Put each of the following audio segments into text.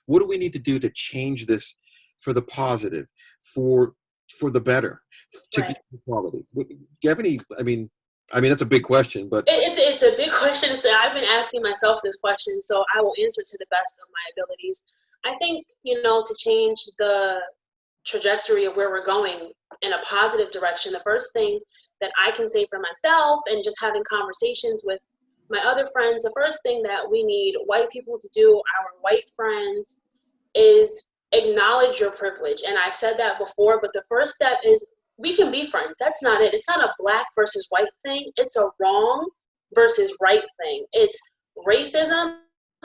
What do we need to do to change this for the positive, for the better, to Right. get equality? Do you have any? I mean that's a big question, but It's a big question. I've been asking myself this question, so I will answer to the best of my abilities. I think, to change the trajectory of where we're going in a positive direction, the first thing that I can say for myself and just having conversations with my other friends, the first thing that we need white people to do, our white friends, is acknowledge your privilege. And I've said that before, but the first step is we can be friends. That's not it. It's not a black versus white thing. It's a wrong versus right thing. It's racism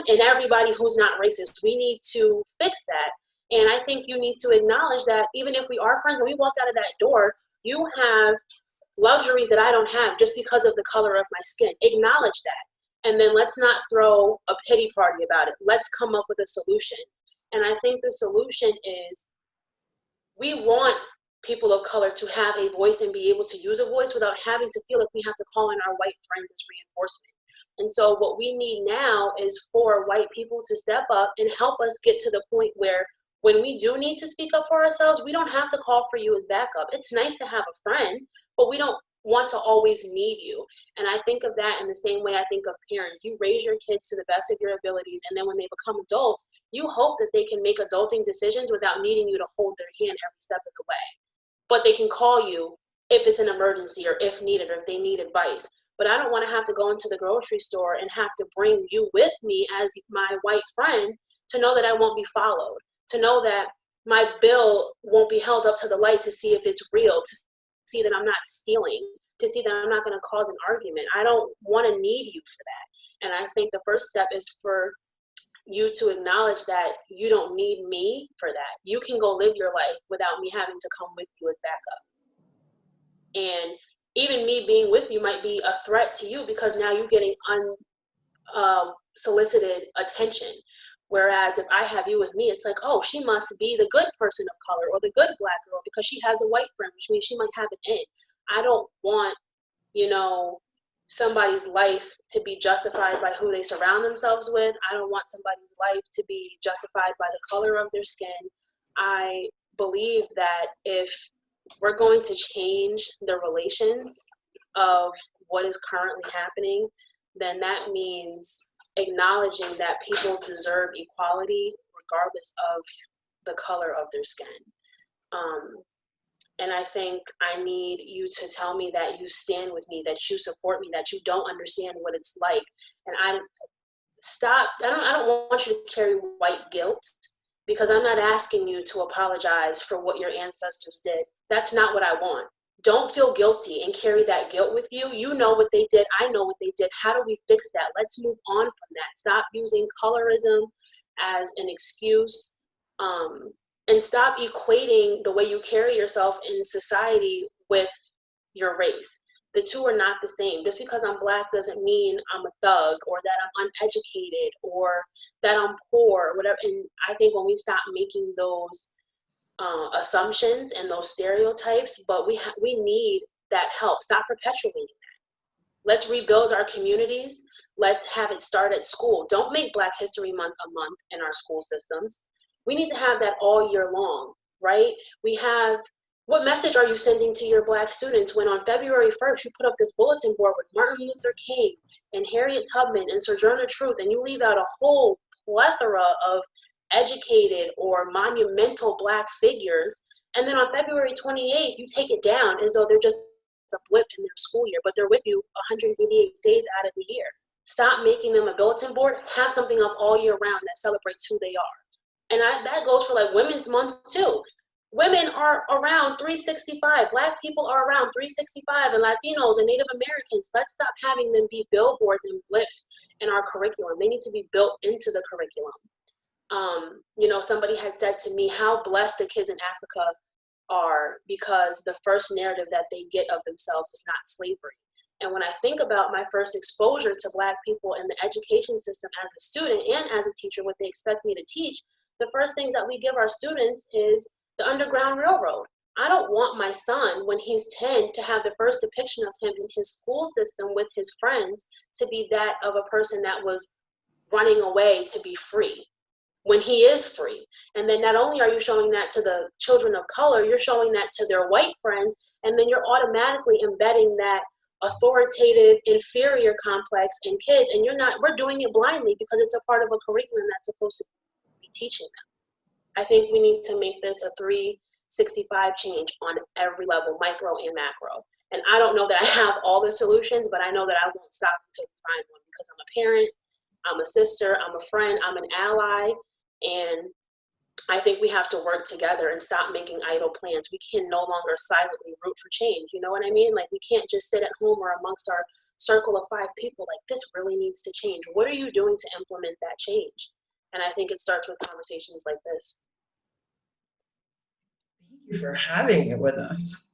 and everybody who's not racist. We need to fix that. And I think you need to acknowledge that even if we are friends, when we walk out of that door, you have luxuries that I don't have just because of the color of my skin. Acknowledge that. And then let's not throw a pity party about it. Let's come up with a solution. And I think the solution is we want people of color to have a voice and be able to use a voice without having to feel like we have to call in our white friends as reinforcement. And so what we need now is for white people to step up and help us get to the point where when we do need to speak up for ourselves, we don't have to call for you as backup. It's nice to have a friend, but we don't want to always need you. And I think of that in the same way I think of parents. You raise your kids to the best of your abilities, and then when they become adults, you hope that they can make adulting decisions without needing you to hold their hand every step of the way. But they can call you if it's an emergency or if needed or if they need advice. But I don't want to have to go into the grocery store and have to bring you with me as my white friend to know that I won't be followed, to know that my bill won't be held up to the light to see if it's real, to see that I'm not stealing, to see that I'm not going to cause an argument. I don't want to need you for that. And I think the first step is for you to acknowledge that you don't need me for that. You can go live your life without me having to come with you as backup. And even me being with you might be a threat to you because now you're getting unsolicited attention. Whereas if I have you with me, it's like, oh, she must be the good person of color or the good black girl because she has a white friend, which means she might have an in. I don't want, somebody's life to be justified by who they surround themselves with. I don't want somebody's life to be justified by the color of their skin. I believe that if we're going to change the relations of what is currently happening, then that means acknowledging that people deserve equality regardless of the color of their skin. And I think I need you to tell me that you stand with me, that you support me, that you don't understand what it's like. And I don't want you to carry white guilt because I'm not asking you to apologize for what your ancestors did. That's not what I want. Don't feel guilty and carry that guilt with you. You know what they did. I know what they did. How do we fix that? Let's move on from that. Stop using colorism as an excuse. And stop equating the way you carry yourself in society with your race. The two are not the same. Just because I'm black doesn't mean I'm a thug or that I'm uneducated or that I'm poor, whatever. And I think when we stop making those assumptions and those stereotypes, but we need that help. Stop perpetuating that. Let's rebuild our communities. Let's have it start at school. Don't make Black History Month a month in our school systems. We need to have that all year long, right? What message are you sending to your Black students when on February 1st you put up this bulletin board with Martin Luther King and Harriet Tubman and Sojourner Truth, and you leave out a whole plethora of educated or monumental Black figures, and then on February 28th you take it down as though they're just a blip in their school year, but they're with you 188 days out of the year. Stop making them a bulletin board. Have something up all year round that celebrates who they are. And that goes for like Women's Month too. Women are around 365. Black people are around 365, and Latinos and Native Americans. Let's stop having them be billboards and blips in our curriculum. They need to be built into the curriculum. Somebody had said to me how blessed the kids in Africa are because the first narrative that they get of themselves is not slavery. And when I think about my first exposure to Black people in the education system as a student and as a teacher, what they expect me to teach, the first things that we give our students is the Underground Railroad. I don't want my son, when he's 10, to have the first depiction of him in his school system with his friends to be that of a person that was running away to be free. when he is free. And then not only are you showing that to the children of color, you're showing that to their white friends, and then you're automatically embedding that authoritative, inferior complex in kids. And we're doing it blindly because it's a part of a curriculum that's supposed to be teaching them. I think we need to make this a 365 change on every level, micro and macro. And I don't know that I have all the solutions, but I know that I won't stop until we find one, because I'm a parent, I'm a sister, I'm a friend, I'm an ally, and I think we have to work together and stop making idle plans. We can no longer silently root for change. You know what I mean? Like, we can't just sit at home or amongst our circle of 5 people like, this really needs to change. What are you doing to implement that change? And I think it starts with conversations like this. Thank you for having it with us.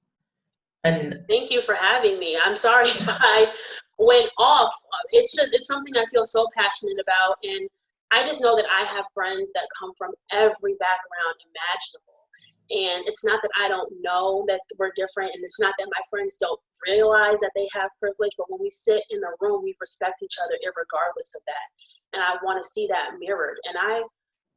And thank you for having me. I'm sorry if I went off. It's something I feel so passionate about. And I just know that I have friends that come from every background imaginable. And it's not that I don't know that we're different, and it's not that my friends don't realize that they have privilege, but when we sit in the room, we respect each other irregardless of that. And I want to see that mirrored. And I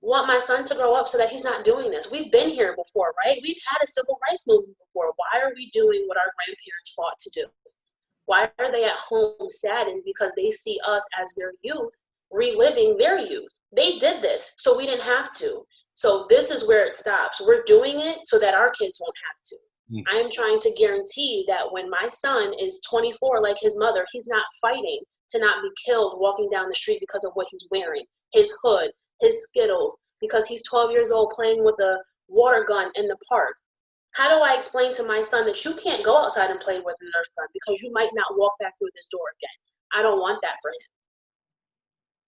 want my son to grow up so that he's not doing this. We've been here before, right? We've had a civil rights movement before. Why are we doing what our grandparents fought to do? Why are they at home saddened because they see us as their youth reliving their youth? They did this, so we didn't have to. So this is where it stops. We're doing it so that our kids won't have to. I am trying to guarantee that when my son is 24 like his mother, he's not fighting to not be killed walking down the street because of what he's wearing, his hood, his Skittles, because he's 12 years old playing with a water gun in the park. How do I explain to my son that you can't go outside and play with a Nerf gun because you might not walk back through this door again? I don't want that for him.